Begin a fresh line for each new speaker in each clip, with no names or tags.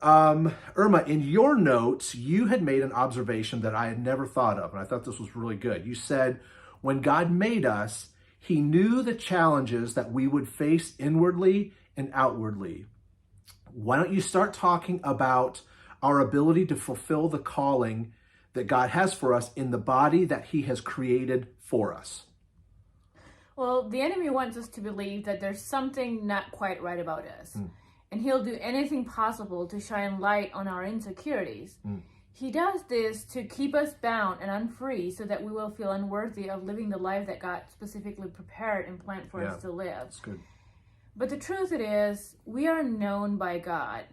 Irma, in your notes, you had made an observation that I had never thought of, and I thought this was really good. You said, when God made us, he knew the challenges that we would face inwardly and outwardly. Why don't you start talking about our ability to fulfill the calling that God has for us in the body that he has created for us?
Well, the enemy wants us to believe that there's something not quite right about us. And he'll do anything possible to shine light on our insecurities. He does this to keep us bound and unfree so that we will feel unworthy of living the life that God specifically prepared and planned for us to live.
That's good.
But the truth it is, we are known by God.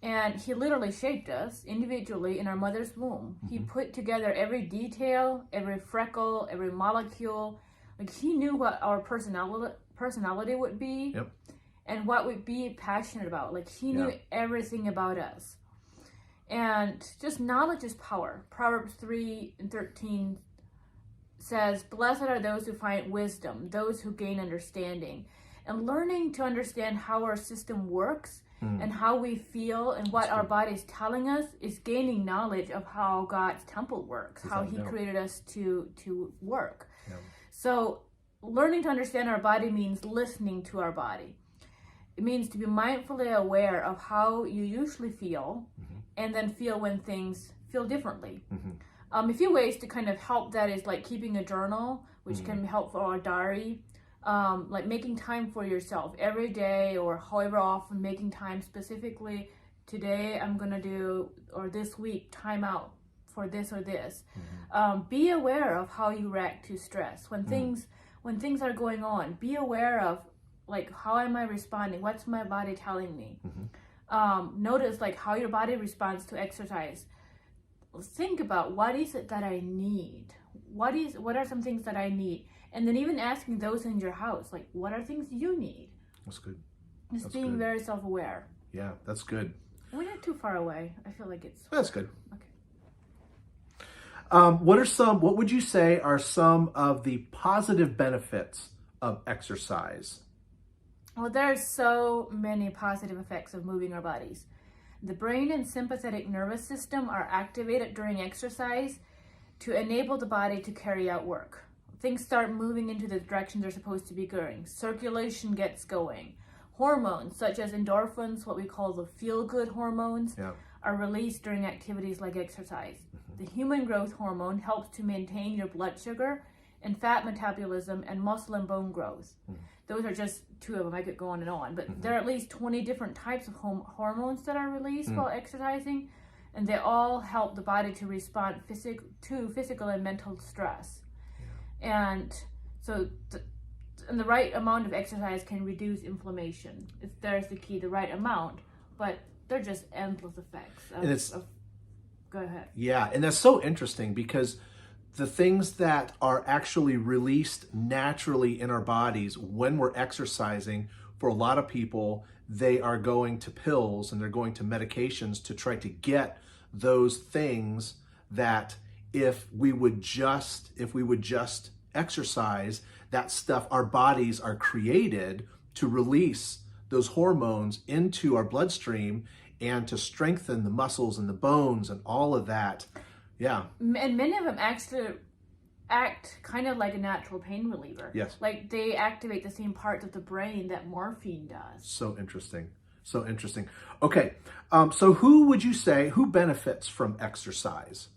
And he literally shaped us individually in our mother's womb. He put together every detail, every freckle, every molecule. Like, he knew what our personality would be.
Yep.
And what we'd be passionate about. Like, he knew everything about us. And just knowledge is power. Proverbs 3:13 says, "Blessed are those who find wisdom, those who gain understanding." And learning to understand how our system works and how we feel and what our body's telling us is gaining knowledge of how God's temple works, how he created us to work. So learning to understand our body means listening to our body. It means to be mindfully aware of how you usually feel and then feel when things feel differently. A few ways to kind of help that is like keeping a journal, which can be helpful, or a diary. Like making time for yourself every day or however often, making time specifically. Today I'm going to do, or this week, time out for this or this. Be aware of how you react to stress. When things are going on, be aware of, like, how am I responding? What's my body telling me? Notice like how your body responds to exercise. Think about, what is it that I need? What are some things that I need? And then even asking those in your house, like, what are things you need?
That's good.
Just being very self-aware.
Yeah, that's good.
We're not too far away. I feel like it's...
That's good.
Okay.
What would you say are some of the positive benefits of exercise?
Well, there are so many positive effects of moving our bodies. The brain and sympathetic nervous system are activated during exercise to enable the body to carry out work. Things start moving into the direction they're supposed to be going. Circulation gets going. Hormones, such as endorphins, what we call the feel-good hormones, are released during activities like exercise. The human growth hormone helps to maintain your blood sugar and fat metabolism and muscle and bone growth. Those are just two of them. I could go on and on, but there are at least 20 different types of hormones that are released while exercising, and they all help the body to respond to physical and mental stress. And so the right amount of exercise can reduce inflammation. There's the key, the right amount, but they're just endless effects. Go ahead.
Yeah, and that's so interesting because the things that are actually released naturally in our bodies when we're exercising, for a lot of people, they are going to pills and they're going to medications to try to get those things that if we would just exercise, that stuff, our bodies are created to release those hormones into our bloodstream and to strengthen the muscles and the bones and all of that. Yeah.
And many of them actually act kind of like a natural pain reliever.
Yes.
Like they activate the same parts of the brain that morphine does.
So interesting. So interesting. Okay. So who would you say, who benefits from exercise?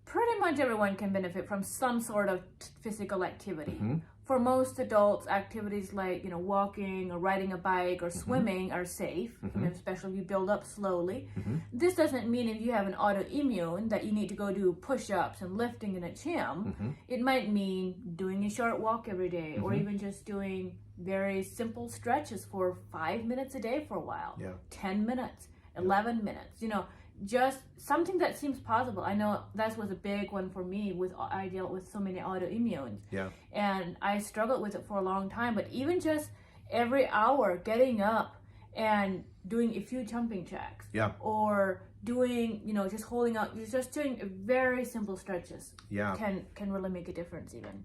Pretty much everyone can benefit from some sort of physical activity. For most adults, activities like, walking or riding a bike or swimming are safe, especially if you build up slowly. This doesn't mean if you have an autoimmune that you need to go do push-ups and lifting in a gym. It might mean doing a short walk every day, or even just doing very simple stretches for 5 minutes a day for a while, 10 minutes, 11 minutes, just something that seems possible. I know that was a big one for me. I dealt with so many autoimmunes, and I struggled with it for a long time. But even just every hour getting up and doing a few jumping jacks, or doing, just holding out, just doing very simple stretches, can really make a difference. Even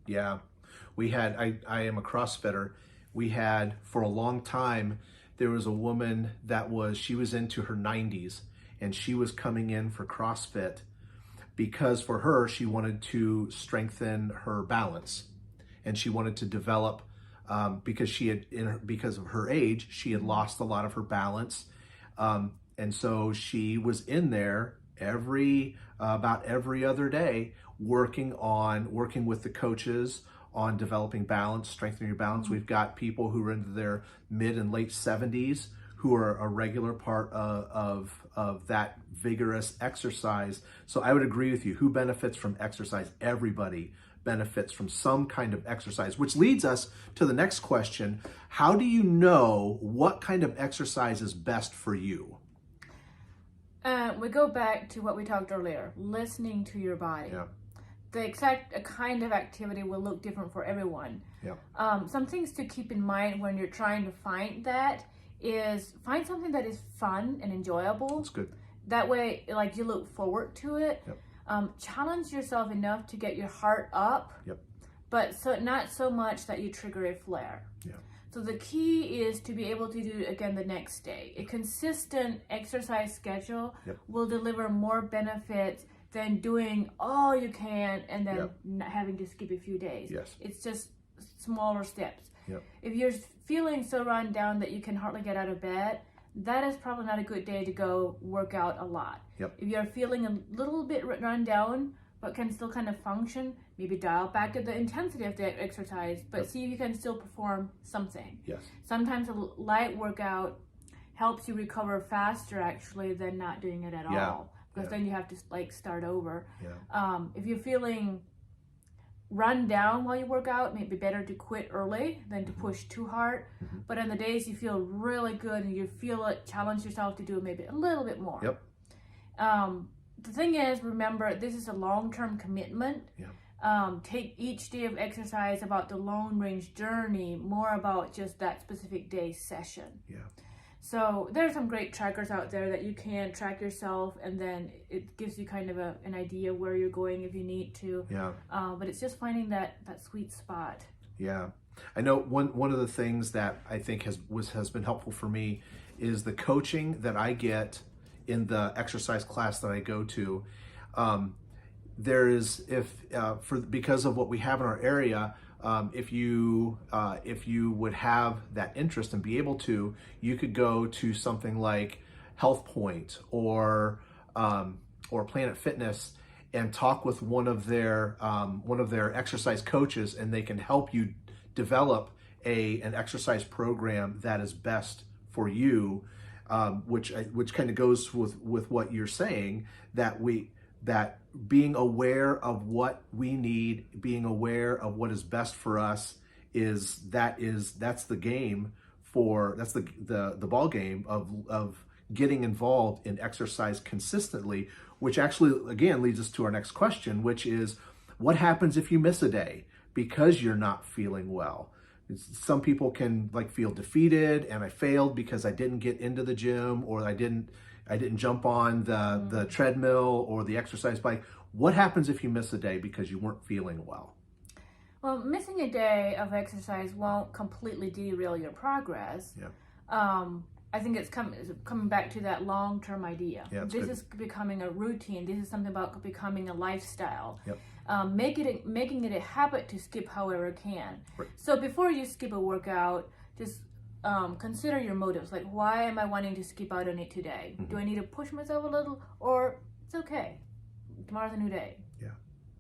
we had, I am a CrossFitter. We had for a long time there was a woman she was into her 90s, and she was coming in for CrossFit because for her, she wanted to strengthen her balance, and she wanted to develop, because because of her age, she had lost a lot of her balance. And so she was in there about every other day, working with the coaches on developing balance, strengthening your balance. We've got people who are into their mid and late 70s who are a regular part of that vigorous exercise. So I would agree with you. Who benefits from exercise? Everybody benefits from some kind of exercise, which leads us to the next question. How do you know what kind of exercise is best for you?
We go back to what we talked earlier, listening to your body.
Yeah.
The exact kind of activity will look different for everyone.
Yeah.
Some things to keep in mind when you're trying to find that is find something that is fun and enjoyable.
That's good.
That way, like, you look forward to it.
Yep.
Challenge yourself enough to get your heart up.
Yep.
But not so much that you trigger a flare.
Yeah.
So the key is to be able to do it again the next day. A consistent exercise schedule
Yep.
will deliver more benefits than doing all you can and then
Yep.
not having to skip a few days.
Yes.
It's just smaller steps.
Yep.
If you're feeling so run down that you can hardly get out of bed, that is probably not a good day to go work out a lot.
Yep.
If you're feeling a little bit run down but can still kind of function, maybe dial back the intensity of the exercise, but
Yep.
see if you can still perform something.
Yes.
Sometimes a light workout helps you recover faster actually than not doing it at
Yeah.
all, because
Yeah.
then you have to like start over.
Yeah.
If you're feeling run down while you work out, it may be better to quit early than to push too hard.
Mm-hmm.
But on the days you feel really good and you feel it, challenge yourself to do maybe a little bit more.
Yep.
The thing is, remember, this is a long-term commitment.
Yeah.
Take each day of exercise about the long-range journey, more about just that specific day's session.
Yeah.
So there are some great trackers out there that you can track yourself, and then it gives you kind of an idea where you're going if you need to.
Yeah.
But it's just finding that sweet spot.
Yeah. I know one of the things that I think has been helpful for me is the coaching that I get in the exercise class that I go to. There is, because of what we have in our area, if you would have that interest and be able to, you could go to something like Health Point or Planet Fitness and talk with one of their exercise coaches, and they can help you develop an exercise program that is best for you, which kind of goes with what you're saying, that being aware of what we need, being aware of what is best for us that's the game that's the ball game of getting involved in exercise consistently, which actually again leads us to our next question, which is what happens if you miss a day because you're not feeling well? Some people can feel defeated, and I failed because I didn't get into the gym, or I didn't jump on the treadmill or the exercise bike. What happens if you miss a day because you weren't feeling well?
Well, missing a day of exercise won't completely derail your progress.
Yeah.
I think it's coming back to that long-term idea.
Yeah,
this is becoming a routine. This is something about becoming a lifestyle.
Yep.
Making it a habit to skip however can.
Right.
So before you skip a workout, just consider your motives. Like, why am I wanting to skip out on it today?
Mm-hmm.
Do I need to push myself a little, or it's okay? Tomorrow's a new day.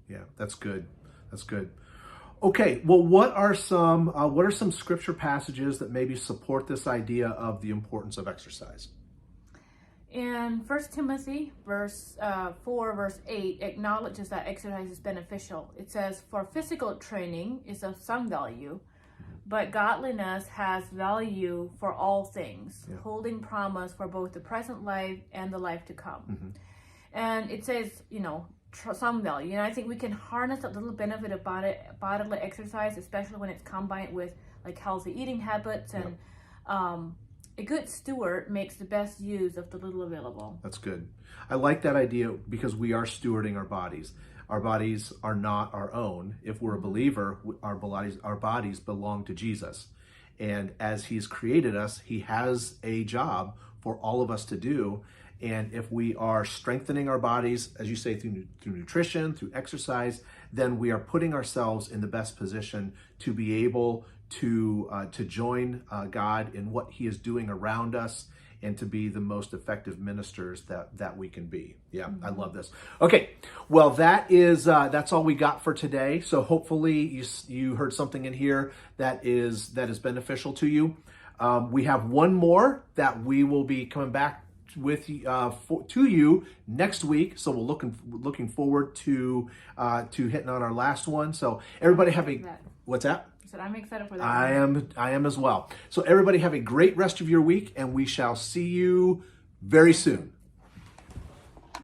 Yeah, that's good. That's good. Okay, well, what are some scripture passages that maybe support this idea of the importance of exercise?
In 1 Timothy 4, verse 8, acknowledges that exercise is beneficial. It says, "For physical training is of some value, but godliness has value for all things, holding promise for both the present life and the life to come."
Mm-hmm.
And it says, some value. And I think we can harness a little benefit of bodily exercise, especially when it's combined with healthy eating habits. And a good steward makes the best use of the little available.
That's good. I like that idea because we are stewarding our bodies. Our bodies are not our own. If we're a believer, our bodies belong to Jesus. And as he's created us, he has a job for all of us to do. And if we are strengthening our bodies, as you say, through nutrition, through exercise, then we are putting ourselves in the best position to be able to join God in what he is doing around us, and to be the most effective ministers that we can be. Yeah, I love this. Okay, well, that's all we got for today. So hopefully you heard something in here that is beneficial to you. We have one more that we will be coming back with to you next week. So we're looking forward to hitting on our last one. So everybody have a what's that?
I'm excited for that.
I am as well. So everybody have a great rest of your week, and we shall see you very soon.